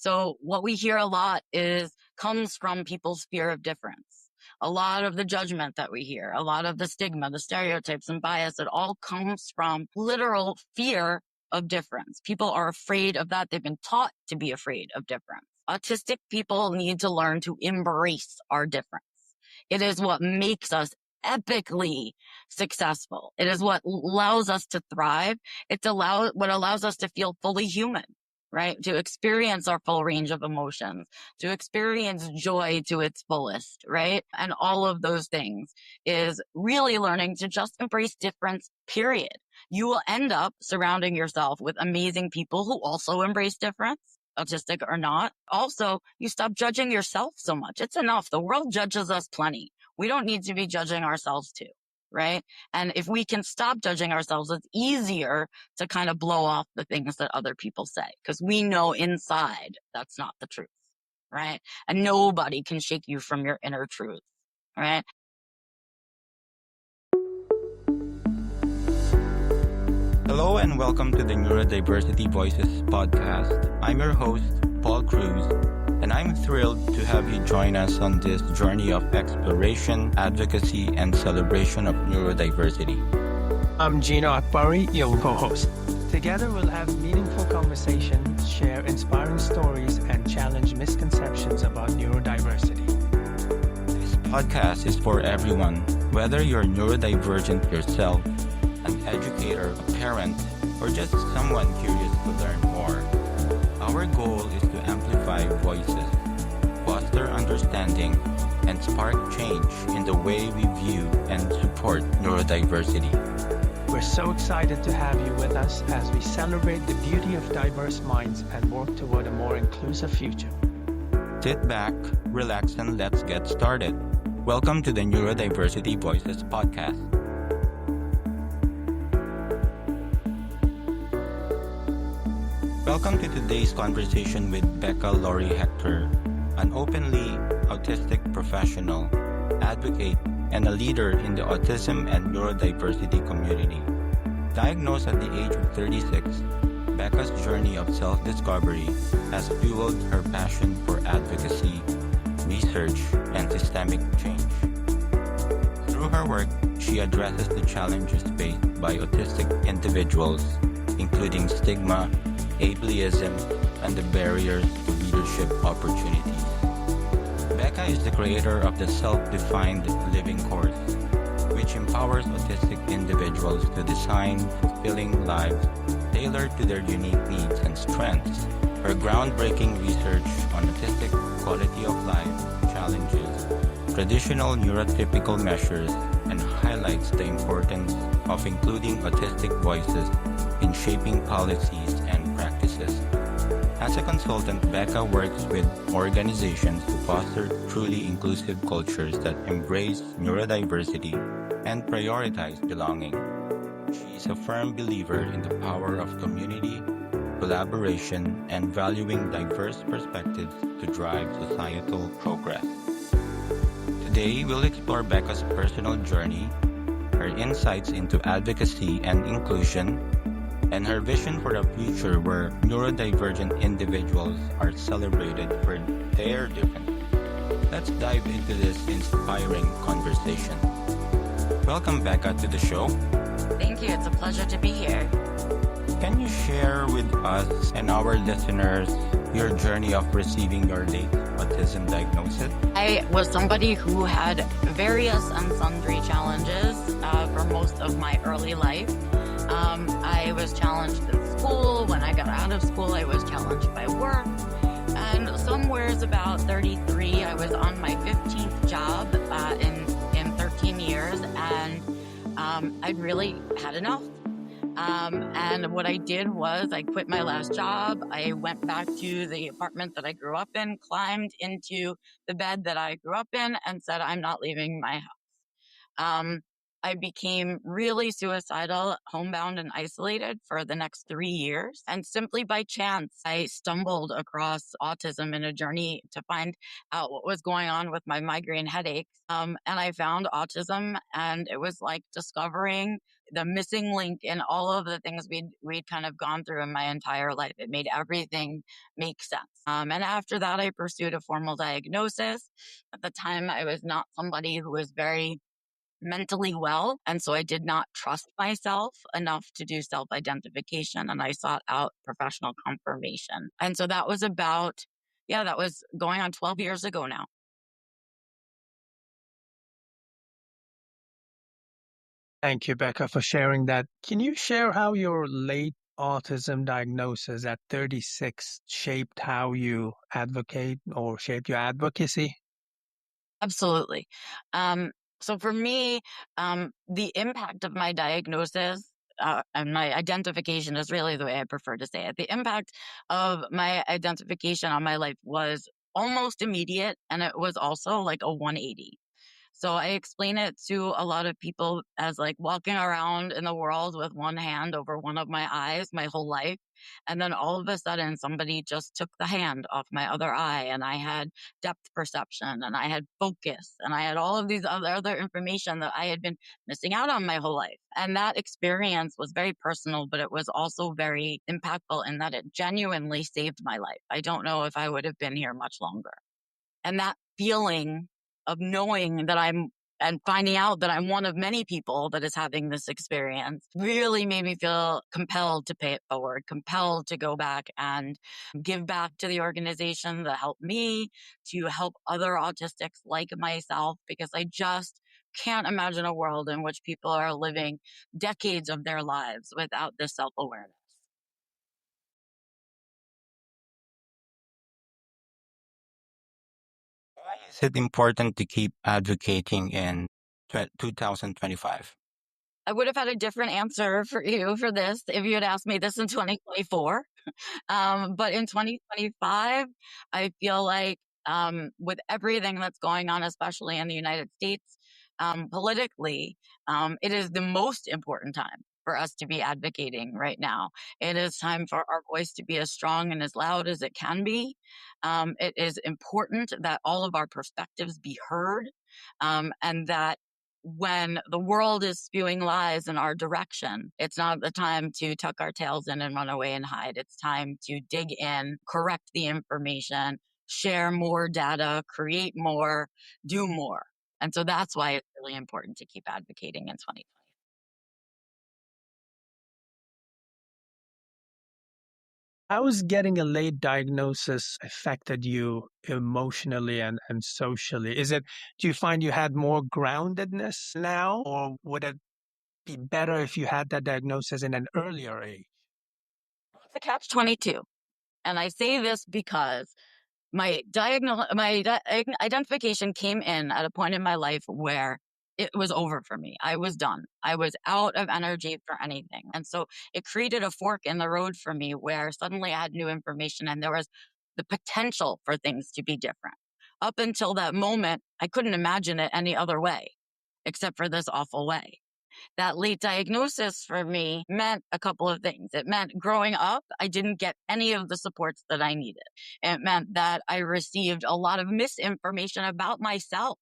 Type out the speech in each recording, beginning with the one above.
So what we hear a lot comes from people's fear of difference. A lot of the judgment that we hear, a lot of the stigma, the stereotypes and bias, it all comes from literal fear of difference. People are afraid of that. They've been taught to be afraid of difference. Autistic people need to learn to embrace our difference. It is what makes us epically successful. It is what allows us to thrive. What allows us to feel fully human, right? To experience our full range of emotions, to experience joy to its fullest, right? And all of those things is really learning to just embrace difference, period. You will end up surrounding yourself with amazing people who also embrace difference, autistic or not. Also, you stop judging yourself so much. It's enough. The world judges us plenty. We don't need to be judging ourselves too, right? And if we can stop judging ourselves, it's easier to kind of blow off the things that other people say, because we know inside that's not the truth, right? And nobody can shake you from your inner truth, right? Hello and welcome to the Neurodiversity Voices podcast. I'm your host, Paul Cruz, and I'm thrilled to have you join us on this journey of exploration, advocacy, and celebration of neurodiversity. I'm Gino Akbari, your co-host. Together we'll have meaningful conversations, share inspiring stories, and challenge misconceptions about neurodiversity. This podcast is for everyone, whether you're neurodivergent yourself, an educator, a parent, or just someone curious to learn more. Our goal is to amplify voices, foster understanding, and spark change in the way we view and support neurodiversity. We're so excited to have you with us as we celebrate the beauty of diverse minds and work toward a more inclusive future. Sit back, relax, and let's get started. Welcome to the Neurodiversity Voices podcast. Welcome to today's conversation with Becca Lory Hector, an openly autistic professional, advocate, and a leader in the autism and neurodiversity community. Diagnosed at the age of 36, Becca's journey of self-discovery has fueled her passion for advocacy, research, and systemic change. Through her work, she addresses the challenges faced by autistic individuals, including stigma, ableism, and the barriers to leadership opportunities. Becca is the creator of the Self-Defined Living course, which empowers autistic individuals to design fulfilling lives tailored to their unique needs and strengths. Her groundbreaking research on autistic quality of life challenges traditional neurotypical measures and highlights the importance of including autistic voices in shaping policies and practices. As a consultant, Becca works with organizations to foster truly inclusive cultures that embrace neurodiversity and prioritize belonging. She is a firm believer in the power of community, collaboration, and valuing diverse perspectives to drive societal progress. Today, we'll explore Becca's personal journey, her insights into advocacy and inclusion, and her vision for a future where neurodivergent individuals are celebrated for their difference. Let's dive into this inspiring conversation. Welcome, Becca, to the show. Thank you. It's a pleasure to be here. Can you share with us and our listeners your journey of receiving your late autism diagnosis? I was somebody who had various and sundry challenges for most of my early life. I was challenged in school. When I got out of school, I was challenged by work. And somewheres about 33, I was on my 15th job in 13 years, and I'd really had enough. And what I did was I quit my last job. I went back to the apartment that I grew up in, climbed into the bed that I grew up in, and said, I'm not leaving my house. I became really suicidal, homebound, and isolated for the next 3 years. And simply by chance, I stumbled across autism in a journey to find out what was going on with my migraine headaches. And I found autism, and it was like discovering the missing link in all of the things we'd kind of gone through in my entire life. It made everything make sense. And after that, I pursued a formal diagnosis. At the time, I was not somebody who was very mentally well. And so I did not trust myself enough to do self-identification, and I sought out professional confirmation. And so that was that was going on 12 years ago now. Thank you, Becca, for sharing that. Can you share how your late autism diagnosis at 36 shaped how you advocate or shaped your advocacy? Absolutely. So for me, the impact of my diagnosis and my identification is really the way I prefer to say it. The impact of my identification on my life was almost immediate, and it was also like a 180. So I explain it to a lot of people as like walking around in the world with one hand over one of my eyes my whole life. And then all of a sudden, somebody just took the hand off my other eye, and I had depth perception, and I had focus, and I had all of these other information that I had been missing out on my whole life. And that experience was very personal, but it was also very impactful in that it genuinely saved my life. I don't know if I would have been here much longer. And that feeling of knowing that and finding out that I'm one of many people that is having this experience really made me feel compelled to pay it forward, compelled to go back and give back to the organization that helped me, to help other autistics like myself, because I just can't imagine a world in which people are living decades of their lives without this self-awareness. Why is it important to keep advocating in 2025? I would have had a different answer for you for this if you had asked me this in 2024. But in 2025, I feel like with everything that's going on, especially in the United States, politically, it is the most important time for us to be advocating right now. It is time for our voice to be as strong and as loud as it can be. It is important that all of our perspectives be heard, and that when the world is spewing lies in our direction, it's not the time to tuck our tails in and run away and hide. It's time to dig in, correct the information, share more data, create more, do more. And so that's why it's really important to keep advocating in 2020. How has getting a late diagnosis affected you emotionally and socially? Do you find you had more groundedness now, or would it be better if you had that diagnosis in an earlier age? It's a catch-22. And I say this because my identification came in at a point in my life where it was over for me. I was done. I was out of energy for anything. And so it created a fork in the road for me where suddenly I had new information and there was the potential for things to be different. Up until that moment, I couldn't imagine it any other way, except for this awful way. That late diagnosis for me meant a couple of things. It meant growing up, I didn't get any of the supports that I needed. It meant that I received a lot of misinformation about myself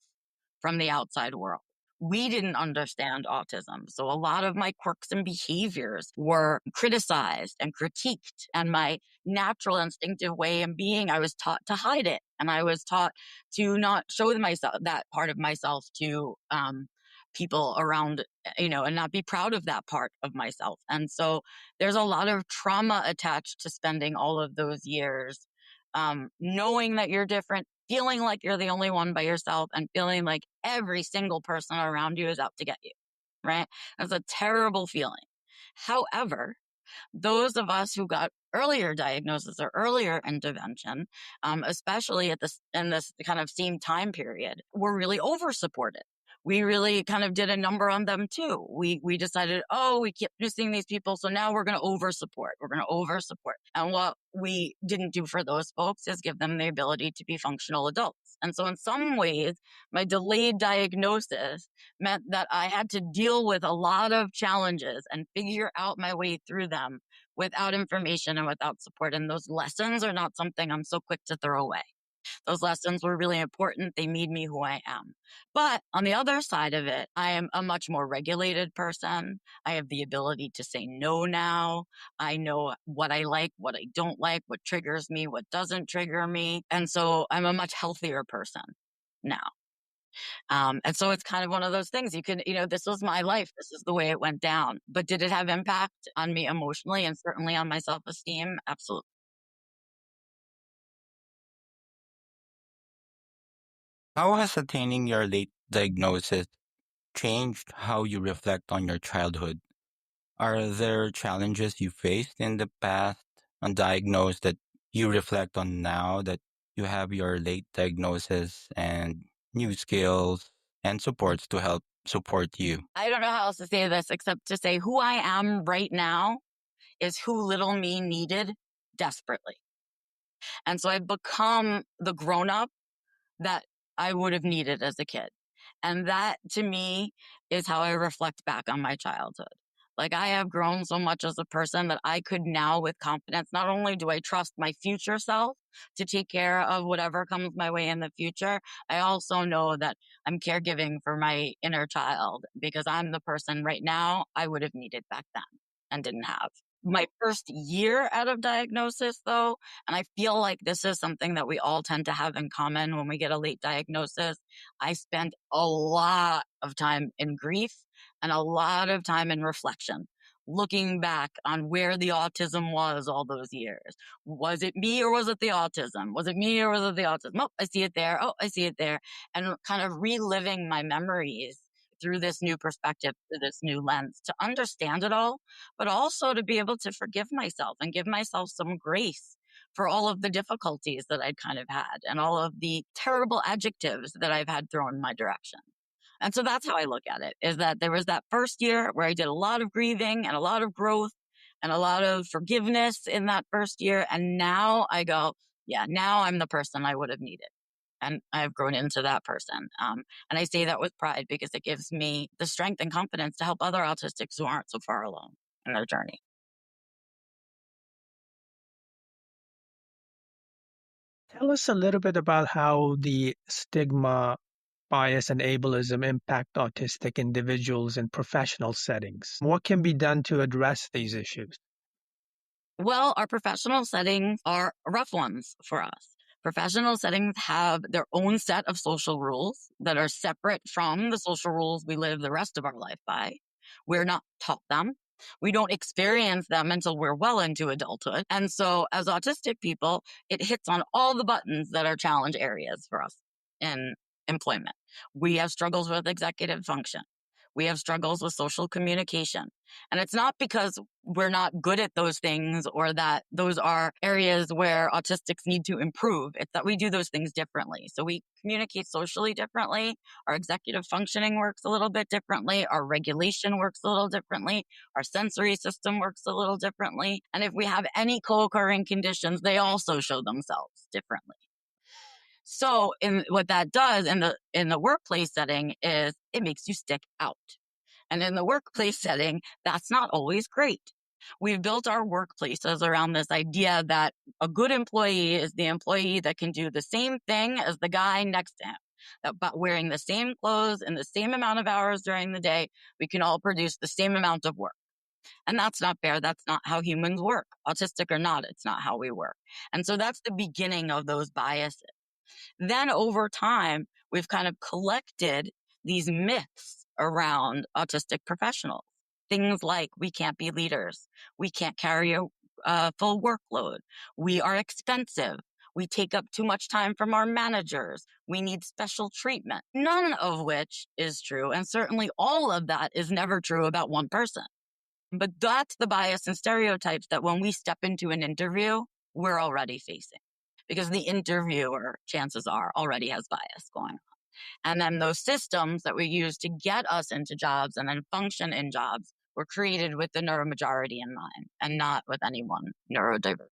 from the outside world. We didn't understand autism. So a lot of my quirks and behaviors were criticized and critiqued. And my natural instinctive way of being, I was taught to hide it. And I was taught to not show myself that part of myself to people around, and not be proud of that part of myself. And so there's a lot of trauma attached to spending all of those years, knowing that you're different, feeling like you're the only one by yourself, and feeling like every single person around you is out to get you, right? That's a terrible feeling. However, those of us who got earlier diagnosis or earlier intervention, especially in this kind of same time period, were really over supported. We really kind of did a number on them too. We decided, we keep missing these people, so now we're going to over support. We're going to over support. And what we didn't do for those folks is give them the ability to be functional adults. And so in some ways, my delayed diagnosis meant that I had to deal with a lot of challenges and figure out my way through them without information and without support. And those lessons are not something I'm so quick to throw away. Those lessons were really important. They made me who I am. But on the other side of it, I am a much more regulated person. I have the ability to say no now. I know what I like, what I don't like, what triggers me, what doesn't trigger me. And so I'm a much healthier person now. And so it's kind of one of those things this was my life. This is the way it went down. But did it have impact on me emotionally and certainly on my self-esteem? Absolutely. How has attaining your late diagnosis changed how you reflect on your childhood? Are there challenges you faced in the past undiagnosed that you reflect on now that you have your late diagnosis and new skills and supports to help support you? I don't know how else to say this except to say who I am right now is who little me needed desperately. And so I've become the grown up that I would have needed as a kid. And that to me is how I reflect back on my childhood. Like I have grown so much as a person that I could now with confidence, not only do I trust my future self to take care of whatever comes my way in the future, I also know that I'm caregiving for my inner child because I'm the person right now I would have needed back then and didn't have. My first year out of diagnosis, though, and I feel like this is something that we all tend to have in common when we get a late diagnosis, I spent a lot of time in grief and a lot of time in reflection, looking back on where the autism was all those years. Was it me or was it the autism? Was it me or was it the autism? Oh, I see it there. Oh, I see it there. And kind of reliving my memories through this new perspective, through this new lens to understand it all, but also to be able to forgive myself and give myself some grace for all of the difficulties that I'd kind of had and all of the terrible adjectives that I've had thrown in my direction. And so that's how I look at it, is that there was that first year where I did a lot of grieving and a lot of growth and a lot of forgiveness in that first year. And now I go, yeah, now I'm the person I would have needed. And I've grown into that person. And I say that with pride because it gives me the strength and confidence to help other autistics who aren't so far along in their journey. Tell us a little bit about how the stigma, bias, and ableism impact autistic individuals in professional settings. What can be done to address these issues? Well, our professional settings are rough ones for us. Professional settings have their own set of social rules that are separate from the social rules we live the rest of our life by. We're not taught them. We don't experience them until we're well into adulthood. And so as autistic people, it hits on all the buttons that are challenge areas for us in employment. We have struggles with executive function. We have struggles with social communication. And it's not because we're not good at those things or that those are areas where autistics need to improve. It's that we do those things differently. So we communicate socially differently. Our executive functioning works a little bit differently. Our regulation works a little differently. Our sensory system works a little differently. And if we have any co-occurring conditions, they also show themselves differently. So what that does in the workplace setting is it makes you stick out. And in the workplace setting, that's not always great. We've built our workplaces around this idea that a good employee is the employee that can do the same thing as the guy next to him. But wearing the same clothes and the same amount of hours during the day, we can all produce the same amount of work. And that's not fair. That's not how humans work. Autistic or not, it's not how we work. And so that's the beginning of those biases. Then over time, we've kind of collected these myths around autistic professionals. Things like we can't be leaders. We can't carry a full workload. We are expensive. We take up too much time from our managers. We need special treatment. None of which is true. And certainly all of that is never true about one person. But that's the bias and stereotypes that when we step into an interview, we're already facing because the interviewer, chances are, already has bias going on. And then those systems that we use to get us into jobs and then function in jobs were created with the neuromajority in mind and not with anyone neurodiverse.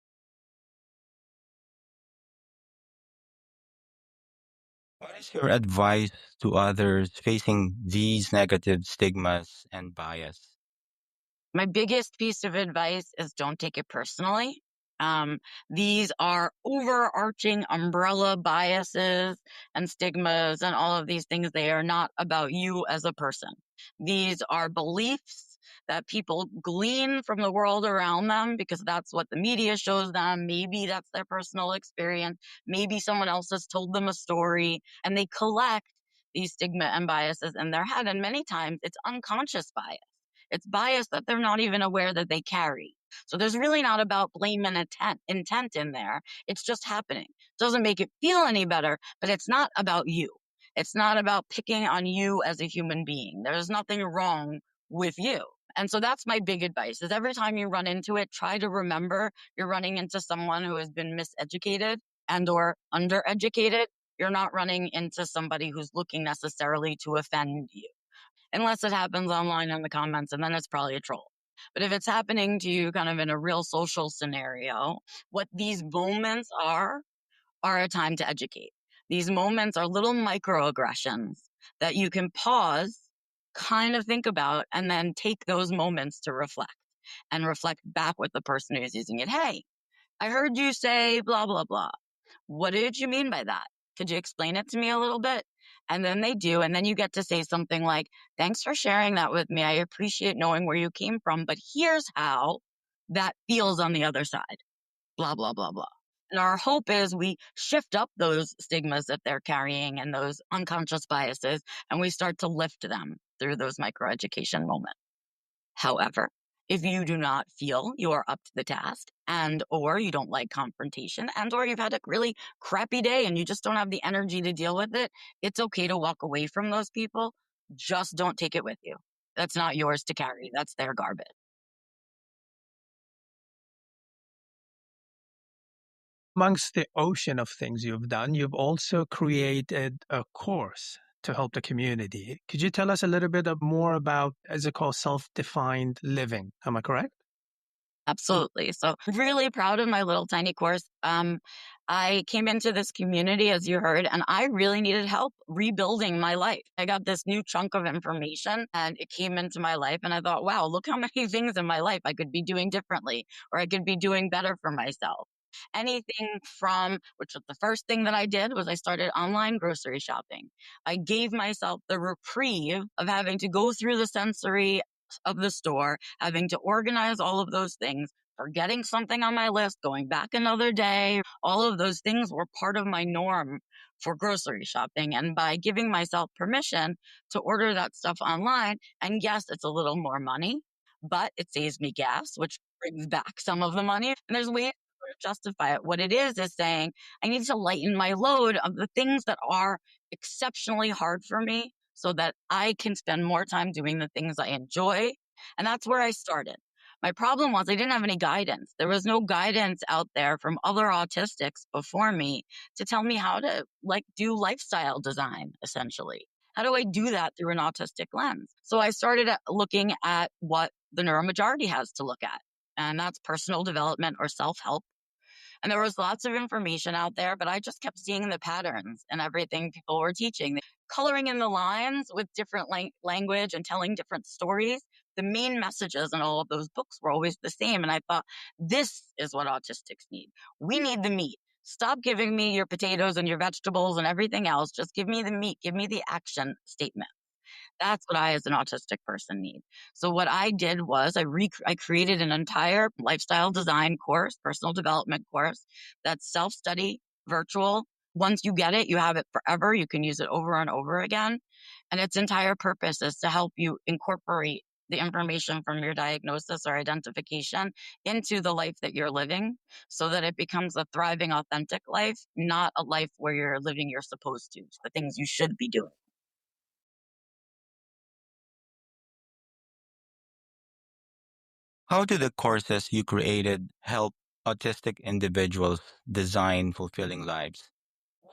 What is your advice to others facing these negative stigmas and bias? My biggest piece of advice is don't take it personally. These are overarching umbrella biases and stigmas and all of these things. They are not about you as a person. These are beliefs that people glean from the world around them because that's what the media shows them. Maybe that's their personal experience. Maybe someone else has told them a story, and they collect these stigma and biases in their head. And many times it's unconscious bias. It's bias that they're not even aware that they carry. So there's really not about blame and intent in there. It's just happening. It doesn't make it feel any better, but it's not about you. It's not about picking on you as a human being. There's nothing wrong with you. And so that's my big advice is every time you run into it, try to remember you're running into someone who has been miseducated and or undereducated. You're not running into somebody who's looking necessarily to offend you, unless it happens online in the comments, and then it's probably a troll. But if it's happening to you kind of in a real social scenario, what these moments are a time to educate. These moments are little microaggressions that you can pause, kind of think about, and then take those moments to reflect and reflect back with the person who's using it. Hey, I heard you say blah, blah, blah. What did you mean by that? Could you explain it to me a little bit? And then they do. And then you get to say something like, thanks for sharing that with me. I appreciate knowing where you came from, but here's how that feels on the other side. Blah, blah, blah, blah. And our hope is we shift up those stigmas that they're carrying and those unconscious biases, and we start to lift them through those microeducation moments. However, if you do not feel you are up to the task and or you don't like confrontation and or you've had a really crappy day and you just don't have the energy to deal with it, it's okay to walk away from those people. Just don't take it with you. That's not yours to carry. That's their garbage. Amongst the ocean of things you've done, you've also created a course to help the community. Could you tell us a little bit more about, as it called, self-defined living? Am I correct? Absolutely. So really proud of my little tiny course. I came into this community, as you heard, and I really needed help rebuilding my life. I got this new chunk of information and it came into my life and I thought, wow, look how many things in my life I could be doing differently or I could be doing better for myself. Anything from, which was the first thing that I did was I started online grocery shopping. I gave myself the reprieve of having to go through the sensory of the store, having to organize all of those things, forgetting something on my list, going back another day. All of those things were part of my norm for grocery shopping. And by giving myself permission to order that stuff online, and yes, it's a little more money, but it saves me gas, which brings back some of the money. And there's ways to justify it. What it is saying, I need to lighten my load of the things that are exceptionally hard for me so that I can spend more time doing the things I enjoy. And that's where I started. My problem was I didn't have any guidance. There was no guidance out there from other autistics before me to tell me how to do lifestyle design, essentially. How do I do that through an autistic lens? So I started looking at what the neuromajority has to look at, and that's personal development or self-help. And there was lots of information out there, but I just kept seeing the patterns and everything people were teaching. Coloring in the lines with different language and telling different stories. The main messages in all of those books were always the same. And I thought, this is what autistics need. We need the meat. Stop giving me your potatoes and your vegetables and everything else. Just give me the meat. Give me the action statement. That's what I, as an autistic person, need. So what I did was I created an entire lifestyle design course, personal development course that's self-study, virtual. Once you get it, you have it forever. You can use it over and over again. And its entire purpose is to help you incorporate the information from your diagnosis or identification into the life that you're living so that it becomes a thriving, authentic life, not a life where you're living you're supposed to, the things you should be doing. How do the courses you created help autistic individuals design fulfilling lives?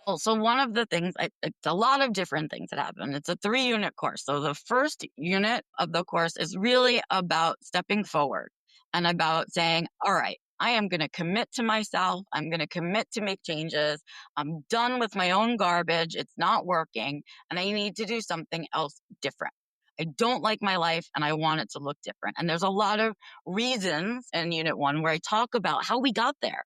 Well, so one of the things, it's a lot of different things that happen. It's a 3-unit course. So the first unit of the course is really about stepping forward and about saying, all right, I am going to commit to myself. I'm going to commit to make changes. I'm done with my own garbage. It's not working and I need to do something else different. I don't like my life and I want it to look different. And there's a lot of reasons in Unit 1 where I talk about how we got there.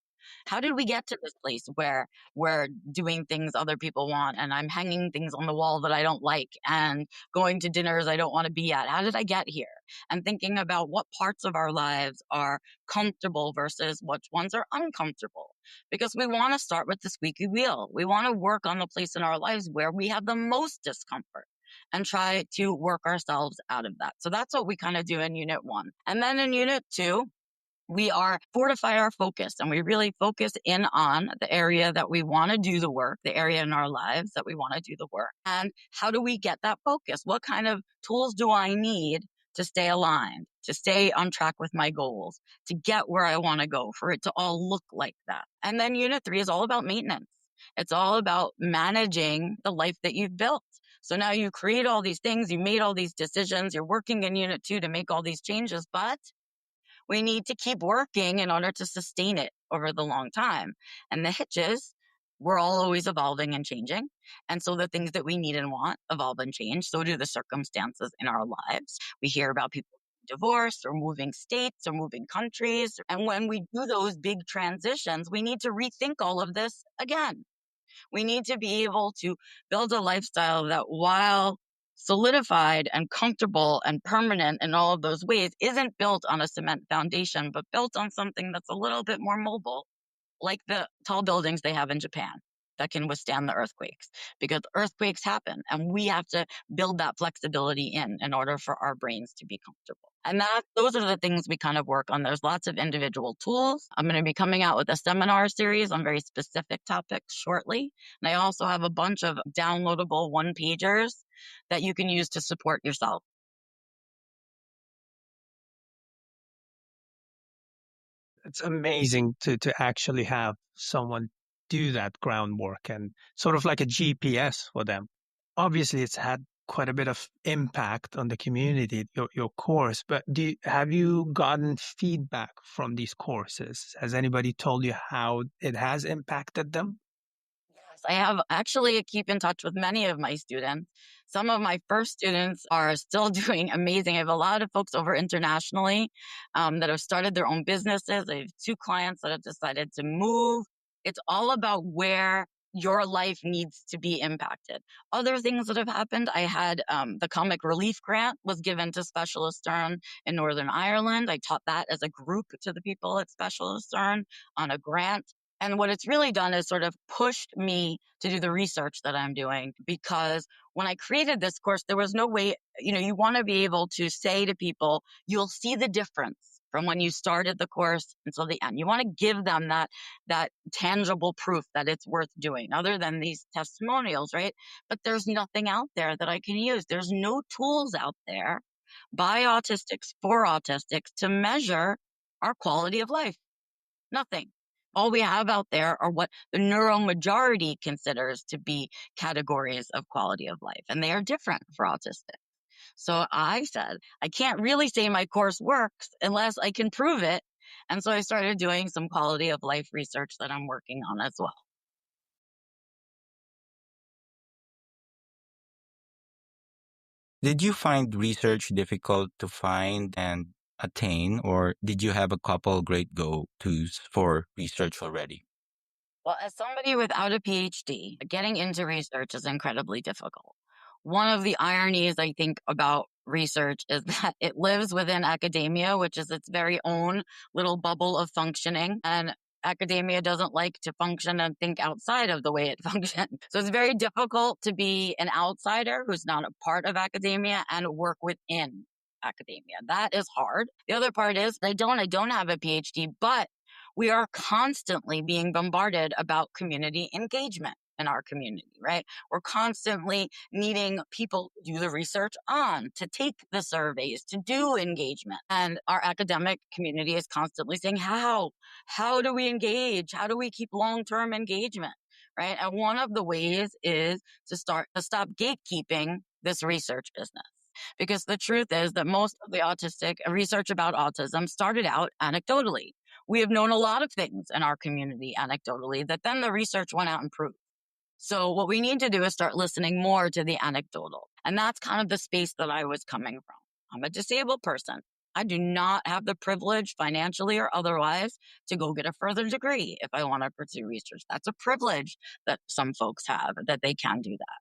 How did we get to this place where we're doing things other people want and I'm hanging things on the wall that I don't like and going to dinners I don't want to be at? How did I get here? And thinking about what parts of our lives are comfortable versus which ones are uncomfortable. Because we want to start with the squeaky wheel. We want to work on the place in our lives where we have the most discomfort and try to work ourselves out of that. So that's what we kind of do in Unit 1. And then in Unit 2, we are fortify our focus and we really focus in on the area that we want to do the work, the area in our lives that we want to do the work. And how do we get that focus? What kind of tools do I need to stay aligned, to stay on track with my goals, to get where I want to go, for it to all look like that? And then Unit 3 is all about maintenance. It's all about managing the life that you've built. So now you create all these things, you made all these decisions, you're working in Unit 2 to make all these changes, but we need to keep working in order to sustain it over the long time. And the hitch is we're all always evolving and changing. And so the things that we need and want evolve and change. So do the circumstances in our lives. We hear about people divorced or moving states or moving countries. And when we do those big transitions, we need to rethink all of this again. We need to be able to build a lifestyle that, while solidified and comfortable and permanent in all of those ways, isn't built on a cement foundation, but built on something that's a little bit more mobile, like the tall buildings they have in Japan that can withstand the earthquakes, because earthquakes happen and we have to build that flexibility in order for our brains to be comfortable. And those are the things we kind of work on. There's lots of individual tools. I'm going to be coming out with a seminar series on very specific topics shortly. And I also have a bunch of downloadable one-pagers that you can use to support yourself. It's amazing to actually have someone do that groundwork and sort of like a GPS for them. Obviously, it's had quite a bit of impact on the community, your course, but have you gotten feedback from these courses? Has anybody told you how it has impacted them? Yes, I have actually keep in touch with many of my students. Some of my first students are still doing amazing. I have a lot of folks over internationally that have started their own businesses. I have 2 clients that have decided to move. It's all about where your life needs to be impacted. Other things that have happened, I had the Comic Relief Grant was given to Specialist Stern in Northern Ireland. I taught that as a group to the people at Specialist Stern on a grant. And what it's really done is sort of pushed me to do the research that I'm doing, because when I created this course, there was no way, you want to be able to say to people, you'll see the difference from when you started the course until the end. You want to give them that tangible proof that it's worth doing, other than these testimonials, right? But there's nothing out there that I can use. There's no tools out there by autistics for autistics to measure our quality of life. Nothing. All we have out there are what the neuromajority considers to be categories of quality of life, and they are different for autistic. So I said, I can't really say my course works unless I can prove it. And so I started doing some quality of life research that I'm working on as well. Did you find research difficult to find and attain, or did you have a couple great go-tos for research already? Well, as somebody without a PhD, getting into research is incredibly difficult. One of the ironies, I think, about research is that it lives within academia, which is its very own little bubble of functioning. And academia doesn't like to function and think outside of the way it functions. So it's very difficult to be an outsider who's not a part of academia and work within academia. That is hard. The other part is I don't have a PhD, but we are constantly being bombarded about community engagement in our community, right? We're constantly needing people to do the research on, to take the surveys, to do engagement. And our academic community is constantly saying, how do we engage? How do we keep long-term engagement, right? And one of the ways is to stop gatekeeping this research business. Because the truth is that most of the autistic research about autism started out anecdotally. We have known a lot of things in our community anecdotally that then the research went out and proved. So what we need to do is start listening more to the anecdotal. And that's kind of the space that I was coming from. I'm a disabled person. I do not have the privilege, financially or otherwise, to go get a further degree if I want to pursue research. That's a privilege that some folks have, that they can do that.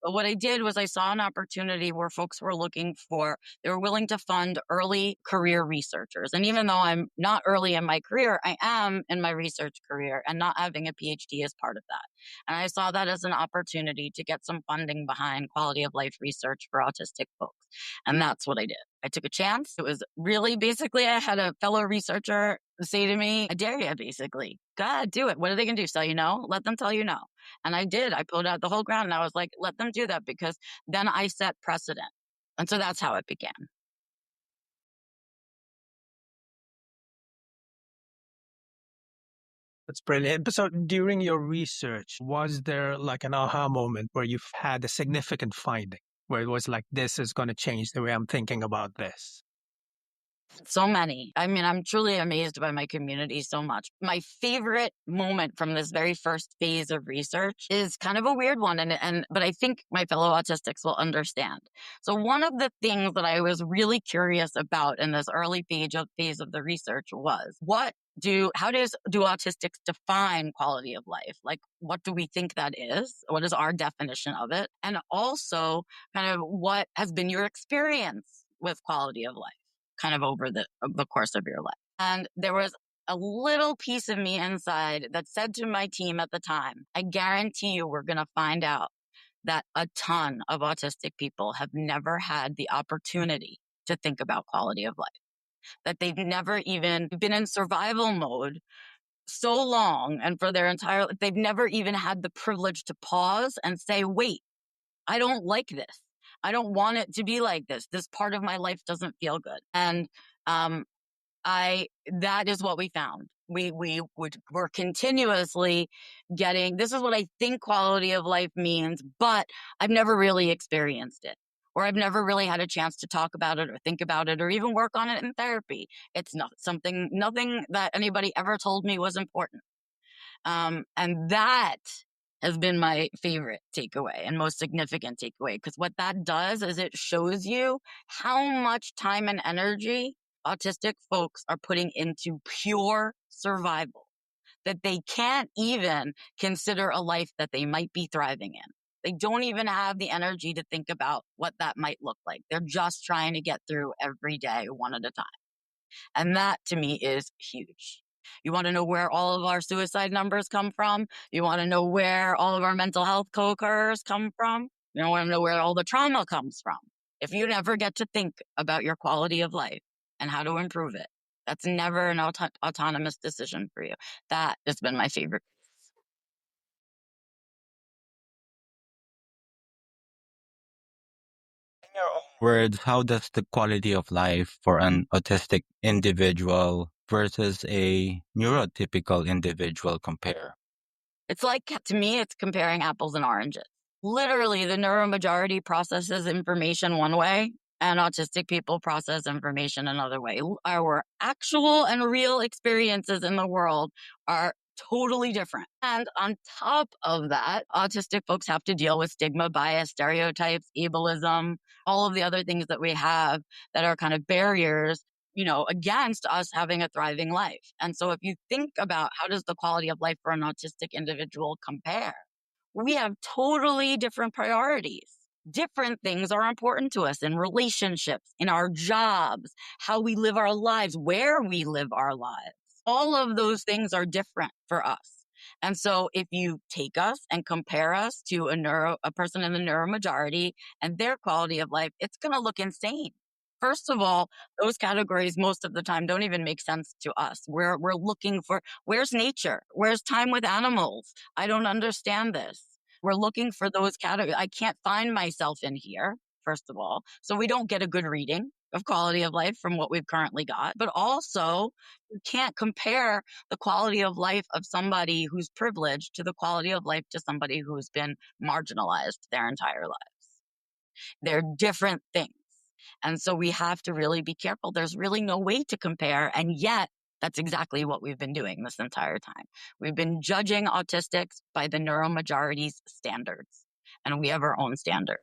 But what I did was I saw an opportunity where folks were looking for, they were willing to fund early career researchers. And even though I'm not early in my career, I am in my research career, and not having a PhD is part of that. And I saw that as an opportunity to get some funding behind quality of life research for autistic folks. And that's what I did. I took a chance. It was really basically, I had a fellow researcher say to me, I dare you, basically. Go ahead, do it. What are they going to do? Tell you no? Let them tell you no. And I did. I pulled out the whole ground and I was like, let them do that, because then I set precedent. And so that's how it began. That's brilliant. So during your research, was there like an aha moment where you've had a significant finding where it was like, this is going to change the way I'm thinking about this? So many. I mean, I'm truly amazed by my community so much. My favorite moment from this very first phase of research is kind of a weird one, but I think my fellow autistics will understand. So one of the things that I was really curious about in this early phase of the research was, do autistics define quality of life? Like, what do we think that is? What is our definition of it? And also, kind of, what has been your experience with quality of life, kind of over the course of your life? And there was a little piece of me inside that said to my team at the time, I guarantee you we're going to find out that a ton of autistic people have never had the opportunity to think about quality of life, that they've never even been in survival mode so long, and for their entire life, they've never even had the privilege to pause and say, wait, I don't like this. I don't want it to be like this. This part of my life doesn't feel good. And that is what we found. We're continuously getting, this is what I think quality of life means, but I've never really experienced it, or I've never really had a chance to talk about it or think about it or even work on it in therapy. It's not nothing that anybody ever told me was important. And that has been my favorite takeaway and most significant takeaway, because what that does is it shows you how much time and energy autistic folks are putting into pure survival, that they can't even consider a life that they might be thriving in. They don't even have the energy to think about what that might look like. They're just trying to get through every day one at a time. And that to me is huge. You want to know where all of our suicide numbers come from? You want to know where all of our mental health co-occurs come from? You want to know where all the trauma comes from? If you never get to think about your quality of life and how to improve it, that's never an autonomous decision for you. That has been my favorite. In your own words, how does the quality of life for an autistic individual versus a neurotypical individual compare? It's like, to me, it's comparing apples and oranges. Literally, the neuromajority processes information one way, and autistic people process information another way. Our actual and real experiences in the world are totally different. And on top of that, autistic folks have to deal with stigma, bias, stereotypes, ableism, all of the other things that we have that are kind of barriers, against us having a thriving life. And so if you think about how does the quality of life for an autistic individual compare, we have totally different priorities. Different things are important to us in relationships, in our jobs, how we live our lives, where we live our lives. All of those things are different for us. And so if you take us and compare us to a person in the neuromajority and their quality of life, it's going to look insane. First of all, those categories most of the time don't even make sense to us. We're looking for, where's nature? Where's time with animals? I don't understand this. We're looking for those categories. I can't find myself in here, first of all. So we don't get a good reading of quality of life from what we've currently got. But also, you can't compare the quality of life of somebody who's privileged to the quality of life to somebody who's been marginalized their entire lives. They're different things. And so we have to really be careful. There's really no way to compare. And yet That's exactly what we've been doing this entire time. We've been judging autistics by the neuromajority's standards, and we have our own standards.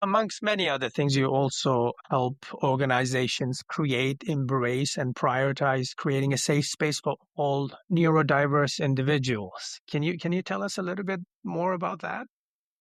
Amongst many other things, you also help organizations create, embrace, and prioritize creating a safe space for all neurodiverse individuals. Can you tell us a little bit more about that?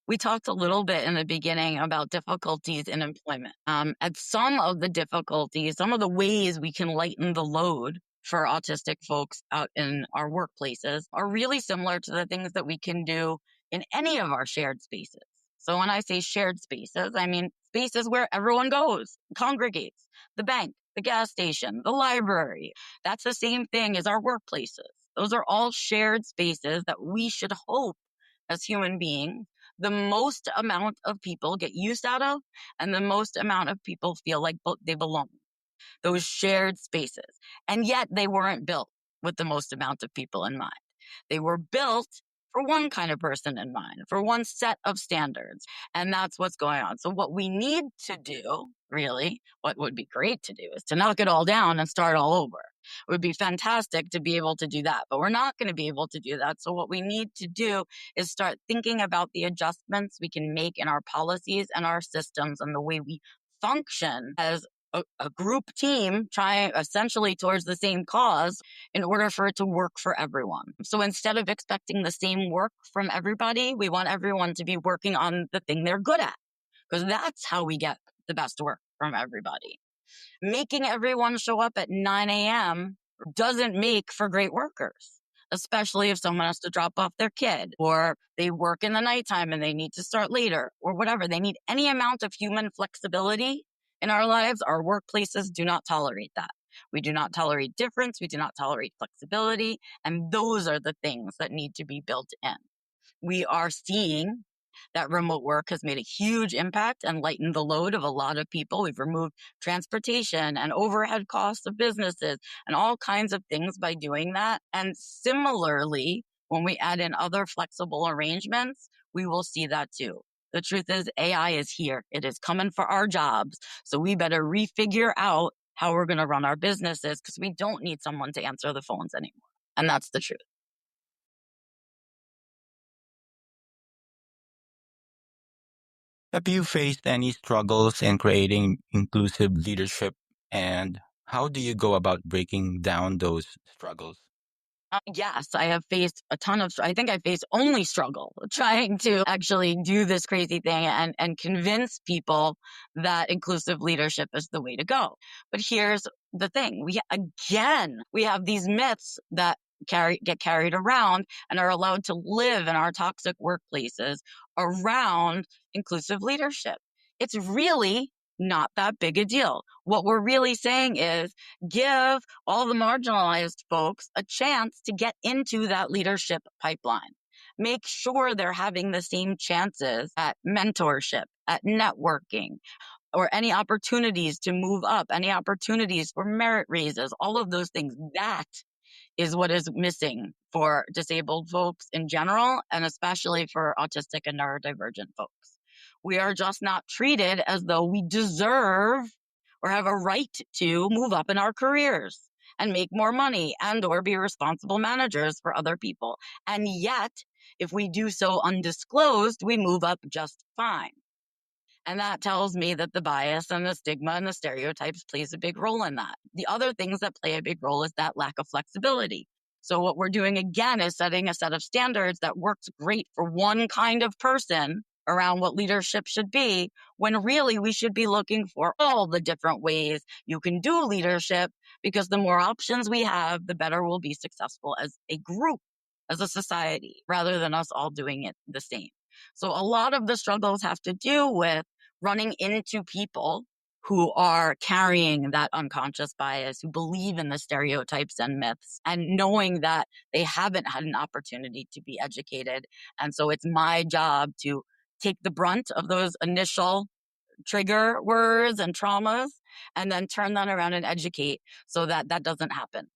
We talked a little bit in the beginning about difficulties in employment. And some of the difficulties, some of the ways we can lighten the load for autistic folks out in our workplaces are really similar to the things that we can do in any of our shared spaces. So when I say shared spaces, I mean spaces where everyone goes, congregates, the bank, the gas station, the library. That's the same thing as our workplaces. Those are all shared spaces that we should hope as human beings the most amount of people get used out of and the most amount of people feel like they belong. Those shared spaces. And yet they weren't built with the most amount of people in mind. They were built for one kind of person in mind, for one set of standards. And that's what's going on. So what we need to do, really, what would be great to do is to knock it all down and start all over. It would be fantastic to be able to do that, but we're not going to be able to do that. So what we need to do is start thinking about the adjustments we can make in our policies and our systems and the way we function as a group team trying essentially towards the same cause in order for it to work for everyone. So instead of expecting the same work from everybody, we want everyone to be working on the thing they're good at, because that's how we get the best work from everybody. Making everyone show up at 9 a.m. doesn't make for great workers, especially if someone has to drop off their kid or they work in the nighttime and they need to start later or whatever. They need any amount of human flexibility in our lives. Our workplaces do not tolerate that. We do not tolerate difference. We do not tolerate flexibility. And those are the things that need to be built in. We are seeing that remote work has made a huge impact and lightened the load of a lot of people. We've removed transportation and overhead costs of businesses and all kinds of things by doing that. And similarly, when we add in other flexible arrangements, we will see that too. The truth is AI is here. It is coming for our jobs. So we better refigure out how we're going to run our businesses because we don't need someone to answer the phones anymore. And that's the truth. Have you faced any struggles in creating inclusive leadership, and how do you go about breaking down those struggles? Yes, I have faced a ton of, I think I faced only struggle trying to actually do this crazy thing and convince people that inclusive leadership is the way to go. But here's the thing. We have these myths that get carried around and are allowed to live in our toxic workplaces around inclusive leadership. It's really not that big a deal. What we're really saying is give all the marginalized folks a chance to get into that leadership pipeline. Make sure they're having the same chances at mentorship, at networking, or any opportunities to move up, any opportunities for merit raises, all of those things. That is what is missing for disabled folks in general, and especially for autistic and neurodivergent folks. We are just not treated as though we deserve or have a right to move up in our careers and make more money and or be responsible managers for other people. And yet, if we do so undisclosed, we move up just fine. And that tells me that the bias and the stigma and the stereotypes plays a big role in that. The other things that play a big role is that lack of flexibility. So what we're doing again is setting a set of standards that works great for one kind of person around what leadership should be, when really we should be looking for all the different ways you can do leadership, because the more options we have, the better we'll be successful as a group, as a society, rather than us all doing it the same. So a lot of the struggles have to do with running into people who are carrying that unconscious bias, who believe in the stereotypes and myths, and knowing that they haven't had an opportunity to be educated. And so it's my job to take the brunt of those initial trigger words and traumas and then turn that around and educate so that that doesn't happen.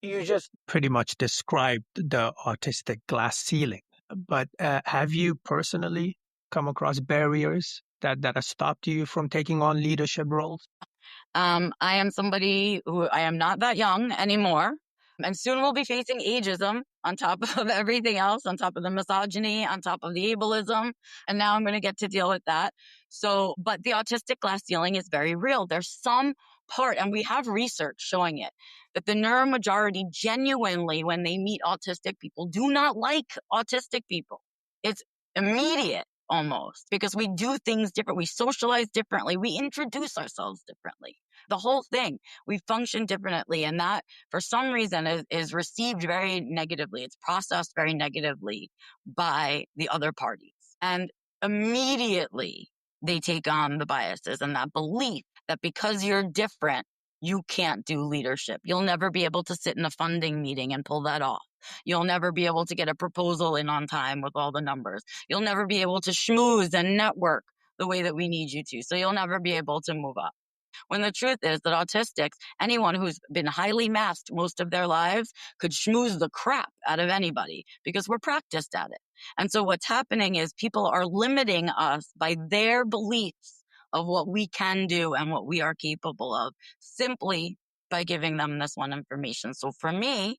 You just pretty much described the autistic glass ceiling. but have you personally come across barriers that have stopped you from taking on leadership roles? I am somebody who I am not that young anymore. And soon we'll be facing ageism on top of everything else, on top of the misogyny, on top of the ableism. And now I'm going to get to deal with that. So, but the autistic glass ceiling is very real. There's some part, and we have research showing it, that the neuromajority genuinely, when they meet autistic people, do not like autistic people. It's immediate almost because we do things different. We socialize differently. We introduce ourselves differently. The whole thing, we function differently. And that, for some reason, is received very negatively. It's processed very negatively by the other parties. And immediately they take on the biases and that belief that because you're different, you can't do leadership. You'll never be able to sit in a funding meeting and pull that off. You'll never be able to get a proposal in on time with all the numbers. You'll never be able to schmooze and network the way that we need you to. So you'll never be able to move up. When the truth is that autistics, anyone who's been highly masked most of their lives, could schmooze the crap out of anybody because we're practiced at it. And so what's happening is people are limiting us by their beliefs of what we can do and what we are capable of simply by giving them this one information. So for me,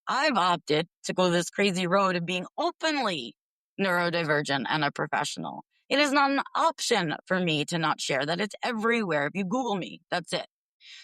I've opted to go this crazy road of being openly neurodivergent and a professional. It is not an option for me to not share that. It's everywhere. If you Google me, that's it.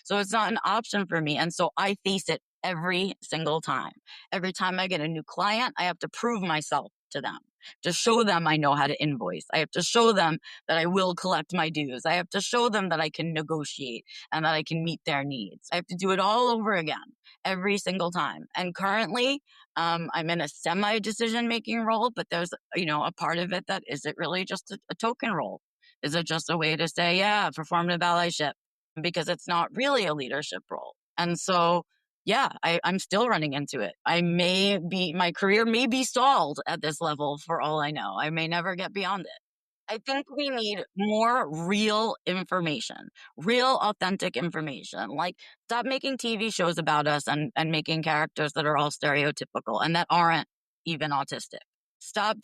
So it's not an option for me. And so I face it every single time. Every time I get a new client, I have to prove myself to them, to show them I know how to invoice. I have to show them that I will collect my dues. I have to show them that I can negotiate and that I can meet their needs. I have to do it all over again every single time. And currently, I'm in a semi-decision making role, but there's, a part of it that, is it really just a token role? Is it just a way to say, yeah, performative allyship? Because it's not really a leadership role. And so, yeah, I'm still running into it. My career may be stalled at this level for all I know. I may never get beyond it. I think we need more real information, real authentic information. Like, stop making TV shows about us and making characters that are all stereotypical and that aren't even autistic.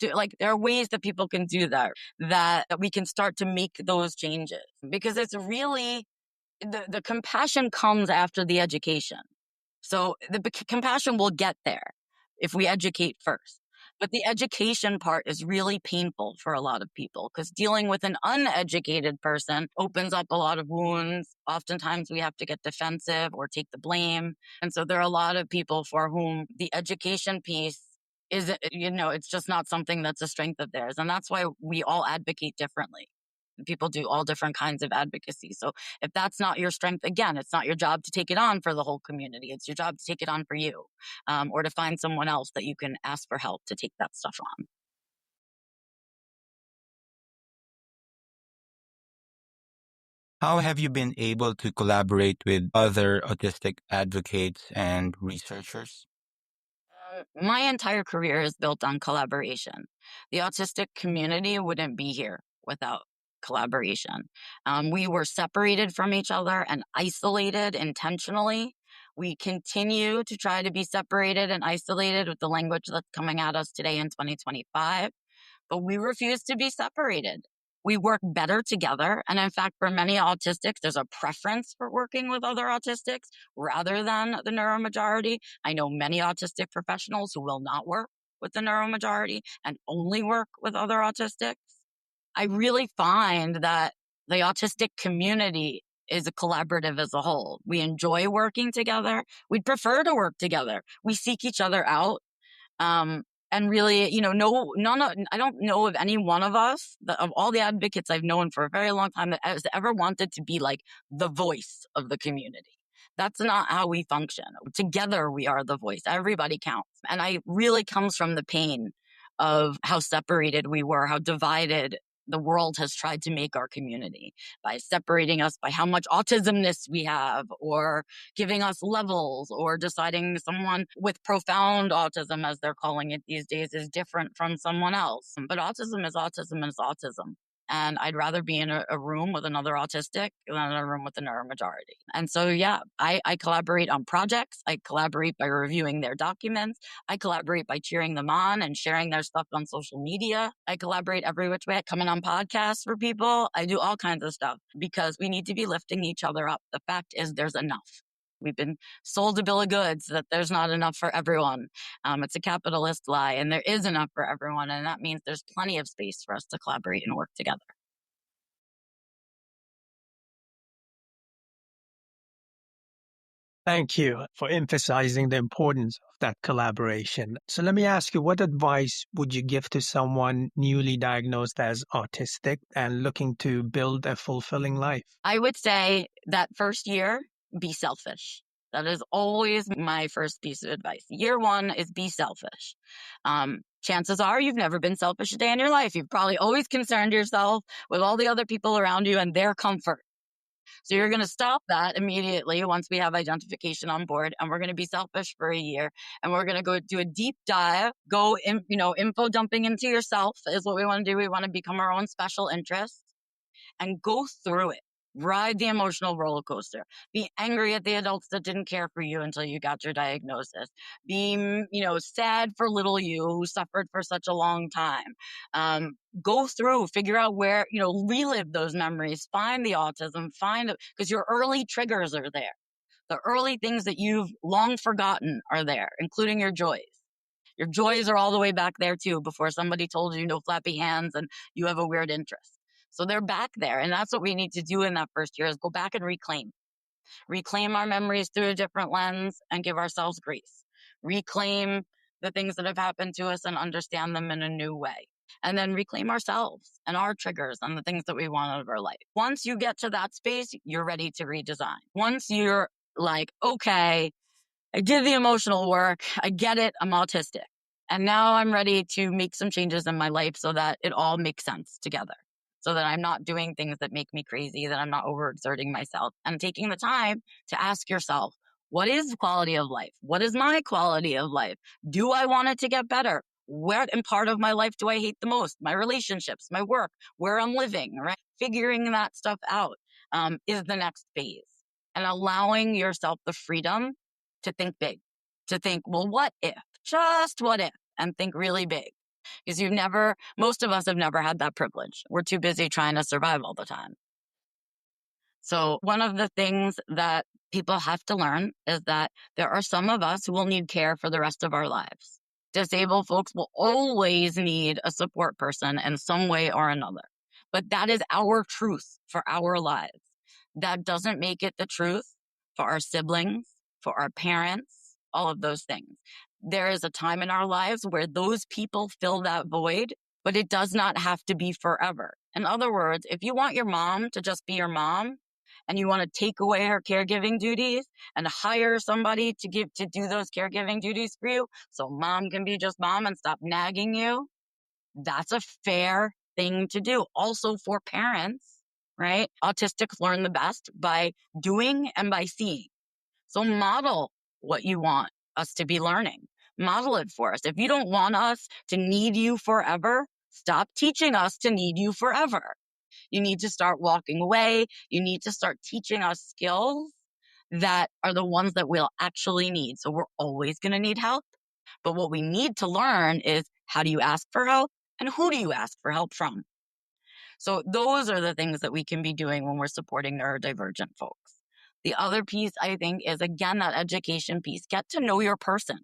There are ways that people can do that we can start to make those changes because it's really, the compassion comes after the education. So the compassion will get there if we educate first. But the education part is really painful for a lot of people because dealing with an uneducated person opens up a lot of wounds. Oftentimes we have to get defensive or take the blame. And so there are a lot of people for whom the education piece is, it's just not something that's a strength of theirs. And that's why we all advocate differently. People do all different kinds of advocacy. So if that's not your strength, again, it's not your job to take it on for the whole community. It's your job to take it on for you, or to find someone else that you can ask for help to take that stuff on. How have you been able to collaborate with other autistic advocates and researchers? My entire career is built on collaboration. The autistic community wouldn't be here without collaboration. We were separated from each other and isolated intentionally. We continue to try to be separated and isolated with the language that's coming at us today in 2025, but we refuse to be separated. We work better together. And in fact, for many autistics, there's a preference for working with other autistics rather than the neuromajority. I know many autistic professionals who will not work with the neuromajority and only work with other autistics. I really find that the autistic community is a collaborative as a whole. We enjoy working together. We'd prefer to work together. We seek each other out. And really, I don't know of any one of us, of all the advocates I've known for a very long time, that has ever wanted to be like the voice of the community. That's not how we function. Together, we are the voice. Everybody counts. And I really comes from the pain of how separated we were, how divided the world has tried to make our community by separating us by how much autismness we have, or giving us levels, or deciding someone with profound autism, as they're calling it these days, is different from someone else. But autism is autism and it's autism. And I'd rather be in a room with another autistic than in a room with a neuromajority. And so, yeah, I collaborate on projects. I collaborate by reviewing their documents. I collaborate by cheering them on and sharing their stuff on social media. I collaborate every which way, coming on podcasts for people. I do all kinds of stuff because we need to be lifting each other up. The fact is, there's enough. We've been sold a bill of goods that there's not enough for everyone. It's a capitalist lie, and there is enough for everyone. And that means there's plenty of space for us to collaborate and work together. Thank you for emphasizing the importance of that collaboration. So let me ask you, what advice would you give to someone newly diagnosed as autistic and looking to build a fulfilling life? I would say that first year, be selfish. That is always my first piece of advice. Year one is be selfish. Chances are you've never been selfish a day in your life. You've probably always concerned yourself with all the other people around you and their comfort. So you're going to stop that immediately once we have identification on board, and we're going to be selfish for a year, and we're going to go do a deep dive, info dumping into yourself is what we want to do. We want to become our own special interest and go through it. Ride the emotional roller coaster. Be angry at the adults that didn't care for you until you got your diagnosis. Be, sad for little you who suffered for such a long time. Go through, figure out where, relive those memories, find the autism, because your early triggers are there. The early things that you've long forgotten are there, including your joys. Your joys are all the way back there too, before somebody told you no flappy hands and you have a weird interest. So they're back there. And that's what we need to do in that first year is go back and reclaim our memories through a different lens and give ourselves grace. Reclaim the things that have happened to us and understand them in a new way. And then reclaim ourselves and our triggers and the things that we want out of our life. Once you get to that space, you're ready to redesign. Once you're like, okay, I did the emotional work. I get it. I'm autistic. And now I'm ready to make some changes in my life so that it all makes sense together. So that I'm not doing things that make me crazy, that I'm not overexerting myself, and taking the time to ask yourself, what is quality of life? What is my quality of life? Do I want it to get better? What in part of my life do I hate the most? My relationships, my work, where I'm living, right? Figuring that stuff out is the next phase. And allowing yourself the freedom to think big, to think, well, what if? Just what if? And think really big. Because most of us have never had that privilege. We're too busy trying to survive all the time. So one of the things that people have to learn is that there are some of us who will need care for the rest of our lives. Disabled folks will always need a support person in some way or another. But that is our truth for our lives. That doesn't make it the truth for our siblings, for our parents, all of those things. There is a time in our lives where those people fill that void, but it does not have to be forever. In other words, if you want your mom to just be your mom and you want to take away her caregiving duties and hire somebody to do those caregiving duties for you so mom can be just mom and stop nagging you, that's a fair thing to do. Also for parents, right? Autistics learn the best by doing and by seeing. So model what you want us to be learning. Model it for us. If you don't want us to need you forever, stop teaching us to need you forever. You need to start walking away. You need to start teaching us skills that are the ones that we'll actually need. So we're always going to need help. But what we need to learn is, how do you ask for help and who do you ask for help from? So those are the things that we can be doing when we're supporting neurodivergent folks. The other piece, I think, is, again, that education piece. Get to know your person.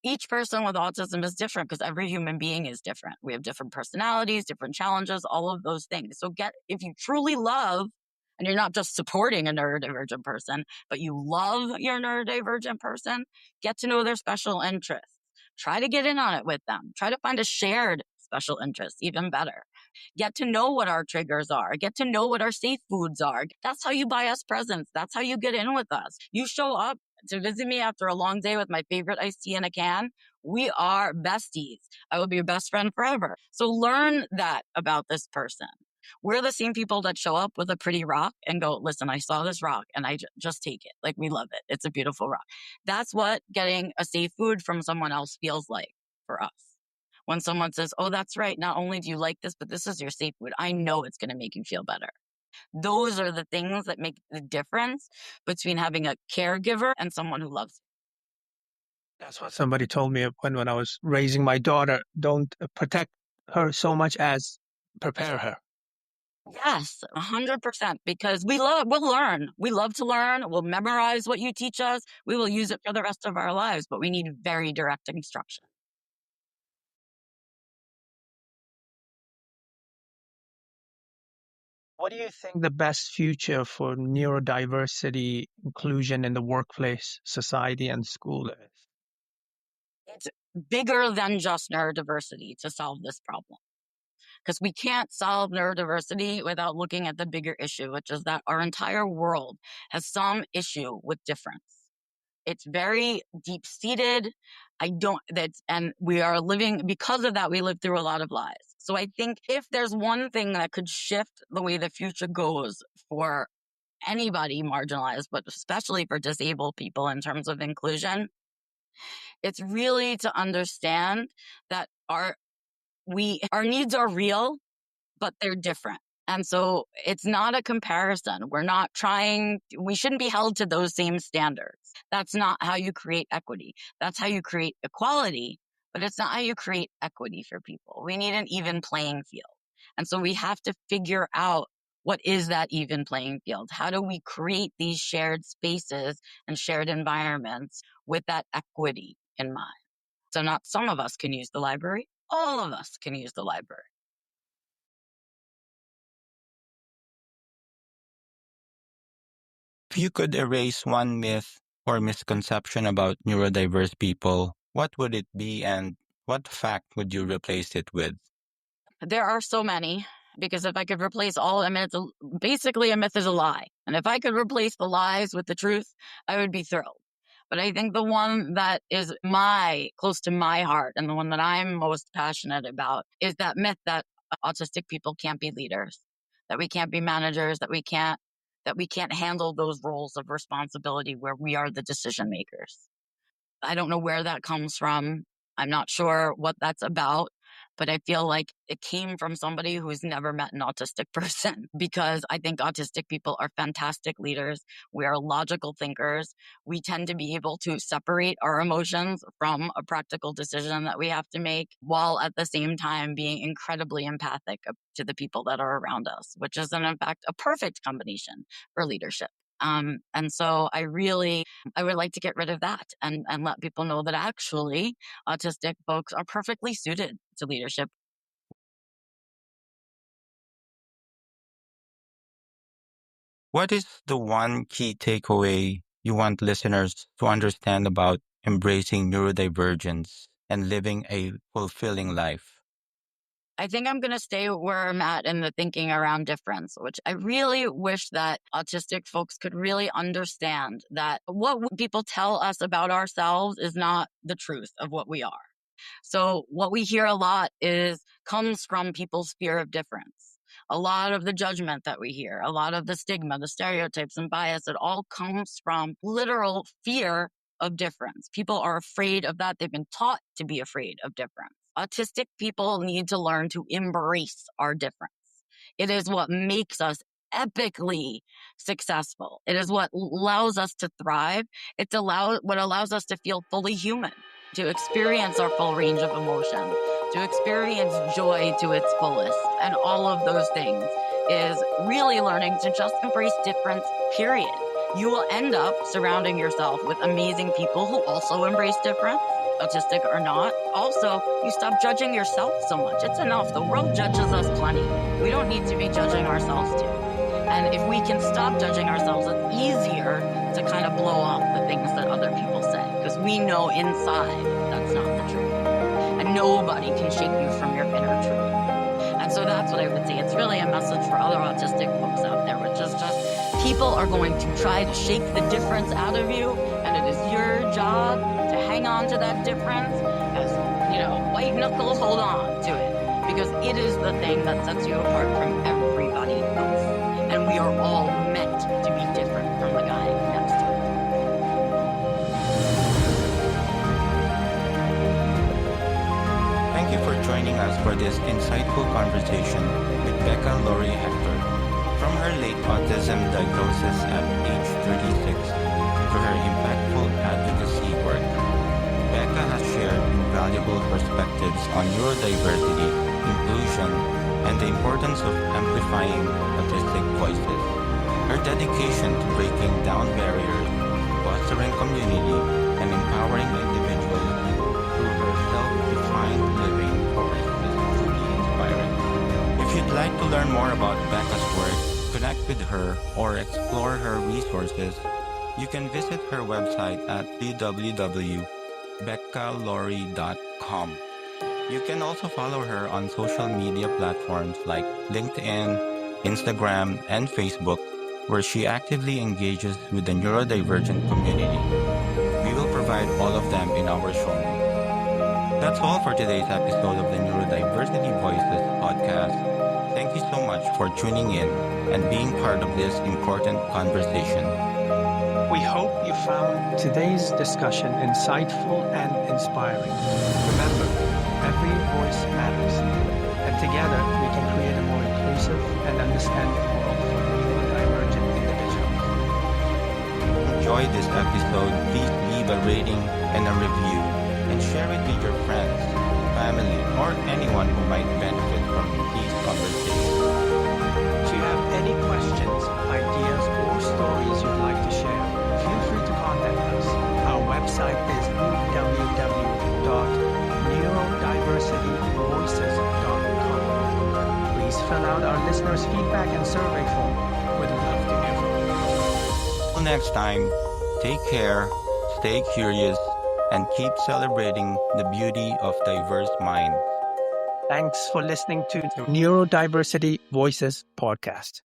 Each person with autism is different because every human being is different. We have different personalities, different challenges, all of those things. So if you truly love, and you're not just supporting a neurodivergent person, but you love your neurodivergent person, get to know their special interests. Try to get in on it with them. Try to find a shared special interest, even better. Get to know what our triggers are. Get to know what our safe foods are. That's how you buy us presents. That's how you get in with us. You show up to visit me after a long day with my favorite iced tea in a can. We are besties. I will be your best friend forever. So learn that about this person. We're the same people that show up with a pretty rock and go, listen, I saw this rock and I just take it. Like, we love it. It's a beautiful rock. That's what getting a safe food from someone else feels like for us. When someone says, oh, that's right, not only do you like this, but this is your safe food, I know it's going to make you feel better. Those are the things that make the difference between having a caregiver and someone who loves you. That's what somebody told me when I was raising my daughter. Don't protect her so much as prepare her. Yes, 100%, because we'll learn. We love to learn. We'll memorize what you teach us. We will use it for the rest of our lives, but we need very direct instruction. What do you think the best future for neurodiversity inclusion in the workplace, society, and school is? It's bigger than just neurodiversity to solve this problem, because we can't solve neurodiversity without looking at the bigger issue, which is that our entire world has some issue with difference. It's very deep-seated. And we are living, because of that, we live through a lot of lies. So I think if there's one thing that could shift the way the future goes for anybody marginalized, but especially for disabled people in terms of inclusion, it's really to understand that our needs are real, but they're different. And so it's not a comparison. We shouldn't be held to those same standards. That's not how you create equity. That's how you create equality, but it's not how you create equity for people. We need an even playing field. And so we have to figure out, what is that even playing field? How do we create these shared spaces and shared environments with that equity in mind? So not some of us can use the library, all of us can use the library. If you could erase one myth or misconception about neurodiverse people, what would it be, and what fact would you replace it with? There are so many, because if I could replace all, basically a myth is a lie. And if I could replace the lies with the truth, I would be thrilled. But I think the one that is close to my heart, and the one that I'm most passionate about, is that myth that autistic people can't be leaders, that we can't be managers, that we can't handle those roles of responsibility where we are the decision makers. I don't know where that comes from. I'm not sure what that's about, but I feel like it came from somebody who's never met an autistic person, because I think autistic people are fantastic leaders. We are logical thinkers. We tend to be able to separate our emotions from a practical decision that we have to make, while at the same time being incredibly empathic to the people that are around us, which is in fact a perfect combination for leadership. And so I would like to get rid of that and let people know that actually autistic folks are perfectly suited to leadership. What is the one key takeaway you want listeners to understand about embracing neurodivergence and living a fulfilling life? I think I'm going to stay where I'm at in the thinking around difference, which I really wish that autistic folks could really understand, that what people tell us about ourselves is not the truth of what we are. So what we hear a lot comes from people's fear of difference. A lot of the judgment that we hear, a lot of the stigma, the stereotypes and bias, it all comes from literal fear of difference. People are afraid of that. They've been taught to be afraid of difference. Autistic people need to learn to embrace our difference. It is what makes us epically successful. It is what allows us to thrive. What allows us to feel fully human, to experience our full range of emotions, to experience joy to its fullest. And all of those things is really learning to just embrace difference, period. You will end up surrounding yourself with amazing people who also embrace difference, autistic or not. Also, you stop judging yourself so much. It's enough. The world judges us plenty. We don't need to be judging ourselves too. And if we can stop judging ourselves, it's easier to kind of blow off the things that other people say, because we know inside that's not the truth. And nobody can shake you from your inner truth. And so that's what I would say. It's really a message for other autistic folks out there, which is just, people are going to try to shake the difference out of you, and it is your job to hang on to that difference as, white knuckles, hold on to it, because it is the thing that sets you apart from everybody else. And we are all meant to be different from the guy next to us. Thank you for joining us for this insightful conversation with Becca Lory Hector. From her late autism diagnosis at age 36 to her impactful advocacy work, Becca has shared invaluable perspectives on neurodiversity, inclusion, and the importance of amplifying autistic voices. Her dedication to breaking down barriers, fostering community, and empowering individuals through her self-defined living force is truly inspiring. If you'd like to learn more about Becca's work, connect with her, or explore her resources, you can visit her website at www.beccalory.com. You can also follow her on social media platforms like LinkedIn, Instagram, and Facebook, where she actively engages with the neurodivergent community. We will provide all of them in our show notes. That's all for today's episode of the Neurodiversity Voices podcast. Thank you so much for tuning in and being part of this important conversation. We hope you found today's discussion insightful and inspiring. Remember, every voice matters, and together we can create a more inclusive and understanding world for neurodivergent individuals. Enjoy this episode, please leave a rating and a review and share it with your friends, family, or anyone who might benefit from these conversations. If you have any questions, ideas, or stories you'd like to share, feel free to contact us. Our website is www.neurodiversityvoices.com. Please fill out our listeners' feedback and survey form. We'd love to hear from you. Till next time, take care, stay curious, and keep celebrating the beauty of diverse minds. Thanks for listening to the Neurodiversity Voices podcast.